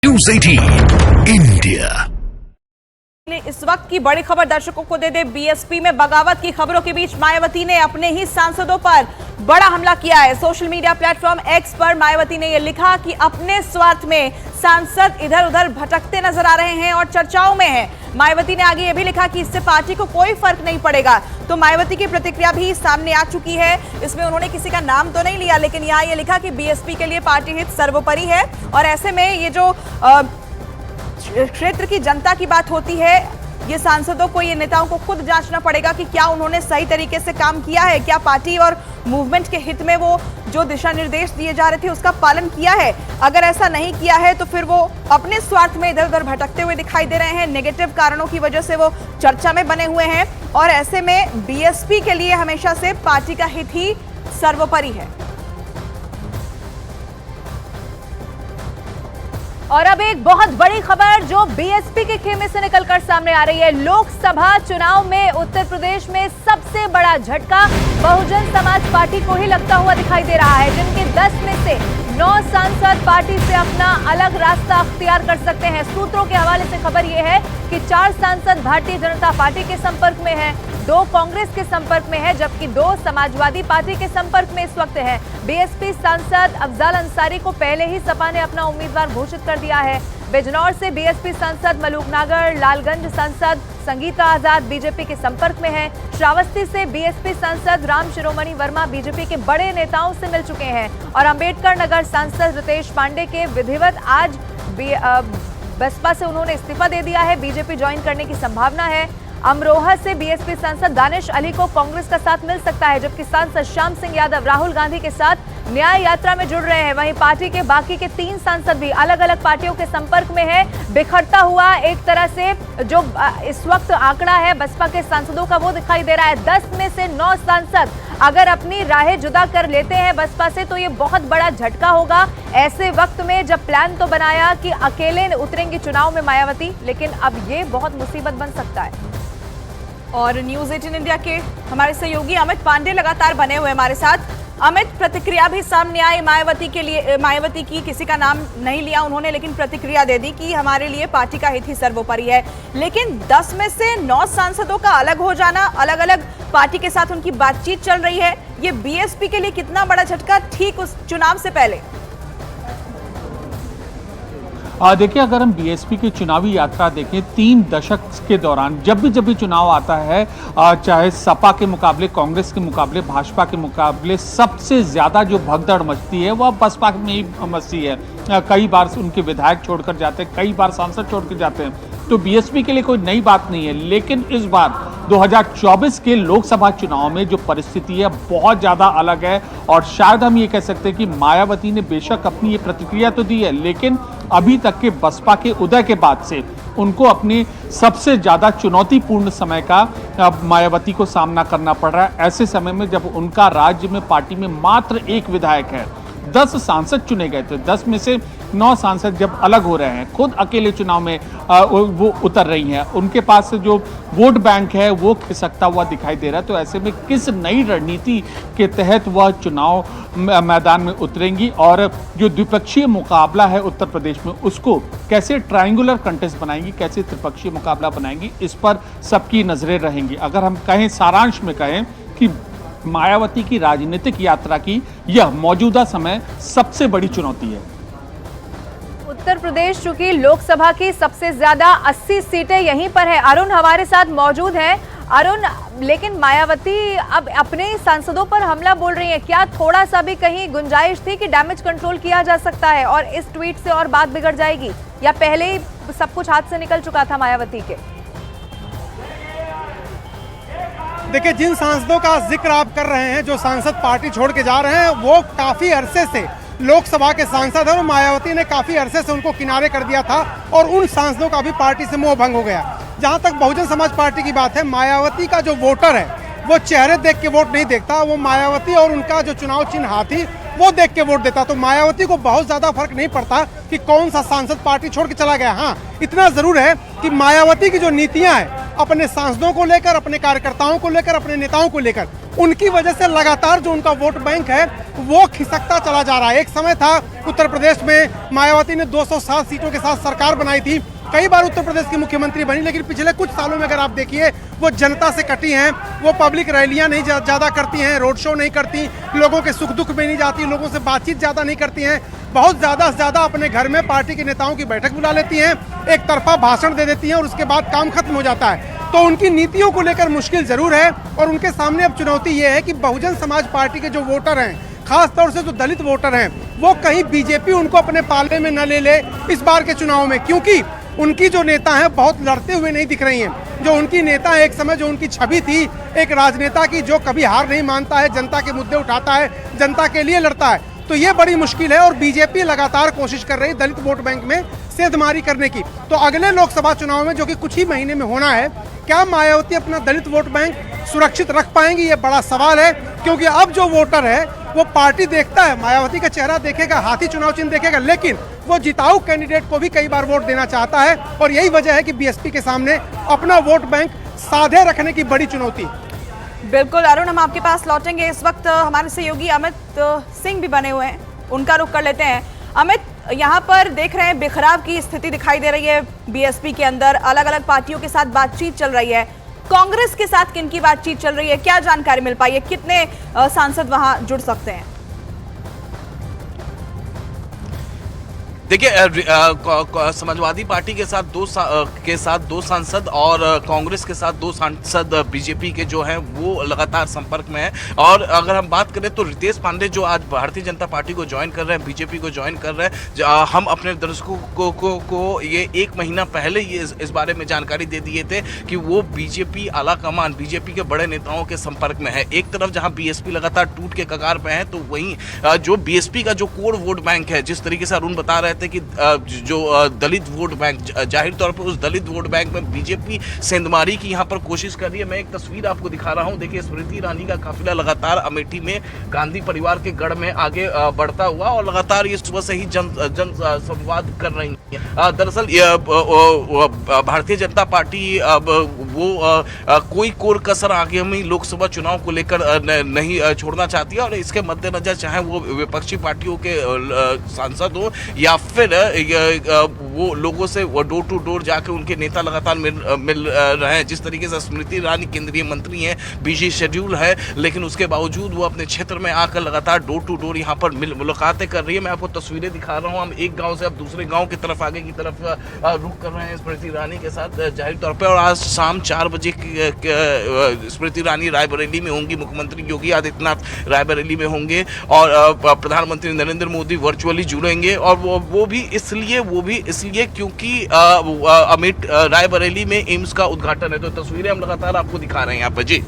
News 18 India. इस वक्त की बड़ी खबर दर्शकों को दे दे। बीएसपी में बगावत की खबरों के बीच मायावती ने अपने ही सांसदों पर बड़ा हमला किया है। सोशल मीडिया प्लेटफॉर्म एक्स पर मायावती ने यह लिखा कि अपने स्वार्थ में सांसद इधर उधर भटकते नजर आ रहे हैं और चर्चाओं में हैं। मायावती ने आगे यह भी लिखा कि इससे पार्टी को कोई फर्क नहीं पड़ेगा। तो मायावती की प्रतिक्रिया भी सामने आ चुकी है। इसमें उन्होंने किसी का नाम तो नहीं लिया, लेकिन यहाँ ये लिखा कि बीएसपी के लिए पार्टी हित सर्वोपरि है। और ऐसे में ये जो क्षेत्र की जनता की बात होती है, ये सांसदों को, ये नेताओं को खुद जांचना पड़ेगा कि क्या उन्होंने सही तरीके से काम किया है, क्या पार्टी और मूवमेंट के हित में वो जो दिशा निर्देश दिए जा रहे थे उसका पालन किया है। अगर ऐसा नहीं किया है तो फिर वो अपने स्वार्थ में इधर उधर भटकते हुए दिखाई दे रहे हैं। नेगेटिव कारणों की वजह से वो चर्चा में बने हुए हैं और ऐसे में बीएसपी के लिए हमेशा से पार्टी का हित ही सर्वोपरि है। और अब एक बहुत बड़ी खबर जो बीएसपी के खेमे से निकलकर सामने आ रही है। लोकसभा चुनाव में उत्तर प्रदेश में सबसे बड़ा झटका बहुजन समाज पार्टी को ही लगता हुआ दिखाई दे रहा है, जिनके 10 में से 9 सांसद पार्टी से अपना अलग रास्ता अख्तियार कर सकते हैं। सूत्रों के हवाले से खबर यह है कि 4 सांसद भारतीय जनता पार्टी के संपर्क में हैं, 2 कांग्रेस के संपर्क में है, जबकि 2 समाजवादी पार्टी के संपर्क में इस वक्त है। बीएसपी सांसद अफजल अंसारी को पहले ही सपा ने अपना उम्मीदवार घोषित कर दिया है। बिजनौर से बीएसपी सांसद मलूक नागर, लालगंज सांसद संगीता आजाद बीजेपी के संपर्क में है। श्रावस्ती से बीएसपी सांसद राम शिरोमणि वर्मा बीजेपी के बड़े नेताओं से मिल चुके हैं और अंबेडकर नगर सांसद रितेश पांडे के विधिवत आज बसपा से उन्होंने इस्तीफा दे दिया है। बीजेपी ज्वाइन करने की संभावना है। अमरोहा से बीएसपी सांसद दानिश अली को कांग्रेस का साथ मिल सकता है, जबकि सांसद श्याम सिंह यादव राहुल गांधी के साथ न्याय यात्रा में जुड़ रहे हैं। वहीं पार्टी के बाकी के 3 सांसद भी अलग अलग पार्टियों के संपर्क में है। बिखरता हुआ एक तरह से जो इस वक्त आंकड़ा है बसपा के सांसदों का, वो दिखाई दे रहा है। 10 में से 9 सांसद अगर अपनी राहें जुदा कर लेते हैं बसपा से तो ये बहुत बड़ा झटका होगा। ऐसे वक्त में जब प्लान तो बनाया कि अकेले उतरेंगी चुनाव में मायावती, लेकिन अब ये बहुत मुसीबत बन सकता है। और न्यूज़ 18 इंडिया के हमारे सहयोगी अमित पांडे लगातार बने हुए हमारे साथ। अमित, प्रतिक्रिया भी सामने आई मायावती के लिए। मायावती की किसी का नाम नहीं लिया उन्होंने, लेकिन प्रतिक्रिया दे दी कि हमारे लिए पार्टी का हित ही सर्वोपरि है। लेकिन 10 में से 9 सांसदों का अलग हो जाना, अलग अलग पार्टी के साथ उनकी बातचीत चल रही है, ये बीएसपी के लिए कितना बड़ा झटका ठीक उस चुनाव से पहले? देखिए, अगर हम बीएसपी की चुनावी यात्रा देखें 3 दशक के दौरान जब भी चुनाव आता है, चाहे सपा के मुकाबले, कांग्रेस के मुकाबले, भाजपा के मुकाबले, सबसे ज़्यादा जो भगदड़ मचती है वह बसपा में ही मचती है। कई बार उनके विधायक छोड़कर जाते हैं, कई बार सांसद छोड़ कर जाते हैं। तो बीएसपी के लिए कोई नई बात नहीं है, लेकिन इस बार 2024 के लोकसभा चुनाव में जो परिस्थिति है बहुत ज़्यादा अलग है। और शायद हम ये कह सकते हैं कि मायावती ने बेशक अपनी ये प्रतिक्रिया तो दी है, लेकिन अभी तक के बसपा के उदय के बाद से उनको अपने सबसे ज़्यादा चुनौतीपूर्ण समय का मायावती को सामना करना पड़ रहा है। ऐसे समय में जब उनका राज्य में पार्टी में मात्र 1 विधायक है, 10 सांसद चुने गए थे, 10 में से 9 सांसद जब अलग हो रहे हैं, खुद अकेले चुनाव में वो उतर रही हैं, उनके पास से जो वोट बैंक है वो खिसकता हुआ दिखाई दे रहा है। तो ऐसे में किस नई रणनीति के तहत वह चुनाव मैदान में उतरेंगी और जो द्विपक्षीय मुकाबला है उत्तर प्रदेश में उसको कैसे ट्रायंगुलर कंटेस्ट बनाएंगी, कैसे त्रिपक्षीय मुकाबला बनाएंगी, इस पर सबकी नजरें रहेंगी। अगर हम कहें, सारांश में कहें कि मायावती की राजनीतिक यात्रा की यह मौजूदा समय सबसे बड़ी चुनौती है। उत्तर प्रदेश चूंकि लोकसभा की सबसे ज्यादा 80 सीटें यहीं पर है। अरुण हमारे साथ मौजूद हैं। अरुण, लेकिन मायावती अब अपने सांसदों पर हमला बोल रही है, क्या थोड़ा सा भी कहीं गुंजाइश थी कि डैमेज कंट्रोल किया जा सकता है और इस ट्वीट से और बात बिगड़ जाएगी, या पहले ही सब कुछ हाथ से निकल चुका था मायावती के? देखिए, जिन सांसदों का जिक्र आप कर रहे हैं, जो सांसद पार्टी छोड़ के जा रहे हैं, वो काफी अरसे से लोकसभा के सांसद हैं और मायावती ने काफी अरसे से उनको किनारे कर दिया था और उन सांसदों का भी पार्टी से मोह भंग हो गया। जहां तक बहुजन समाज पार्टी की बात है, मायावती का जो वोटर है वो चेहरे देख के वोट नहीं देखता, वो मायावती और उनका जो चुनाव चिन्ह हाथी वो देख के वोट देता। तो मायावती को बहुत ज्यादा फर्क नहीं पड़ता कि कौन सा सांसद पार्टी छोड़ के चला गया। हाँ, इतना जरूर है कि मायावती की जो नीतियां हैं अपने सांसदों को लेकर, अपने कार्यकर्ताओं को लेकर, अपने नेताओं को लेकर। उनकी वजह से लगातार जो उनका वोट बैंक है वो खिसकता चला जा रहा है। एक समय था उत्तर प्रदेश में मायावती ने 207 सीटों के साथ सरकार बनाई थी, कई बार उत्तर प्रदेश की मुख्यमंत्री बनी, लेकिन पिछले कुछ सालों में अगर आप देखिए वो जनता से कटी हैं। वो पब्लिक रैलियां नहीं ज़्यादा करती हैं, रोड शो नहीं करती, लोगों के सुख दुख में नहीं जाती, लोगों से बातचीत ज़्यादा नहीं करती हैं। बहुत ज़्यादा से ज़्यादा अपने घर में पार्टी के नेताओं की बैठक बुला लेती हैं, एक तरफा भाषण दे देती हैं और उसके बाद काम खत्म हो जाता है। तो उनकी नीतियों को लेकर मुश्किल जरूर है और उनके सामने अब चुनौती ये है कि बहुजन समाज पार्टी के जो वोटर हैं, खास तौर से जो दलित वोटर हैं, वो कहीं बीजेपी उनको अपने पाले में न ले ले इस बार के चुनाव में, क्योंकि उनकी जो नेता हैं बहुत लड़ते हुए नहीं दिख रही हैं। जो उनकी नेता एक समय जो उनकी छवि थी एक राजनेता की जो कभी हार नहीं मानता है, जनता के मुद्दे उठाता है, जनता के लिए लड़ता है, तो ये बड़ी मुश्किल है। और बीजेपी लगातार कोशिश कर रही है दलित वोट बैंक में सेंधमारी करने की। तो अगले लोकसभा चुनाव में जो कि कुछ ही महीने में होना है, क्या मायावती अपना दलित वोट बैंक सुरक्षित रख पाएंगी, ये बड़ा सवाल है। क्योंकि अब जो वोटर है वो पार्टी देखता है, मायावती का चेहरा देखेगा, हाथी चुनाव चिन्ह देखेगा, लेकिन वो जिताऊ कैंडिडेट को भी कई बार वोट देना चाहता है। और यही वजह है कि बीएसपी के सामने अपना वोट बैंक साधे रखने की बड़ी चुनौती। बिल्कुल अरुण, हम आपके पास लौटेंगे। इस वक्त हमारे सहयोगी अमित सिंह भी बने हुए हैं, उनका रुख कर लेते हैं। अमित, यहाँ पर देख रहे हैं बिखराव की स्थिति दिखाई दे रही है बीएसपी के अंदर, अलग अलग पार्टियों के साथ बातचीत चल रही है। कांग्रेस के साथ किन की बातचीत चल रही है, क्या जानकारी मिल पाई है, कितने सांसद वहां जुड़ सकते हैं? देखिए, समाजवादी पार्टी के साथ दो सांसद और कांग्रेस के साथ 2 सांसद बीजेपी के जो हैं वो लगातार संपर्क में हैं। और अगर हम बात करें तो रितेश पांडे जो आज भारतीय जनता पार्टी को ज्वाइन कर रहे हैं, बीजेपी को ज्वाइन कर रहे हैं, हम अपने दर्शकों को ये 1 महीना पहले ही इस बारे में जानकारी दे दिए थे कि वो बीजेपी आला कमान, बीजेपी के बड़े नेताओं के संपर्क में है। एक तरफ जहाँ बीएसपी लगातार टूट के कगार पे है, तो वहीं जो बीएसपी का जो कोर वोट बैंक है, जिस तरीके से अरुण बता रहे थे कि जो दलित वोट बैंक, जाहिर तौर पर उस दलित वोट बैंक में बीजेपी सेंधमारी की यहाँ पर कोशिश कर रही है। मैं एक तस्वीर आपको दिखा रहा हूँ। देखिए, स्मृति ईरानी का काफिला लगातार अमेठी में गांधी परिवार के गढ़ में आगे बढ़ता हुआ और लगातार ये सुबह से ही जन संवाद कर रही है। दरअसल भारतीय जनता पार्टी वो कोई कोर कसर आगामी लोकसभा चुनाव को लेकर नहीं छोड़ना चाहती है। और इसके मद्देनजर चाहे वो विपक्षी पार्टियों के सांसद हो या फिर वो लोगों से वो डोर टू डोर जाके उनके नेता लगातार मिल रहे हैं। जिस tariqe से स्मृति ईरानी केंद्रीय मंत्री हैं, बिजी शेड्यूल है, लेकिन उसके बावजूद वो अपने क्षेत्र में आकर लगातार डोर टू डोर यहाँ पर मुलाकातें कर रही है। मैं आपको तस्वीरें दिखा रहा हूँ। हम एक गांव से अब दूसरे गांव की तरफ, आगे की तरफ रुख कर रहे हैं स्मृति ईरानी के साथ जाहिर तौर पर। और आज शाम 4 बजे स्मृति ईरानी रायबरेली में होंगी, मुख्यमंत्री योगी आदित्यनाथ रायबरेली में होंगे और प्रधानमंत्री नरेंद्र मोदी वर्चुअली जुड़ेंगे। और वो भी इसलिए क्योंकि अमेठी रायबरेली में एम्स का उद्घाटन है। तो तस्वीरें हम लगातार आपको दिखा रहे हैं यहाँ पर। जी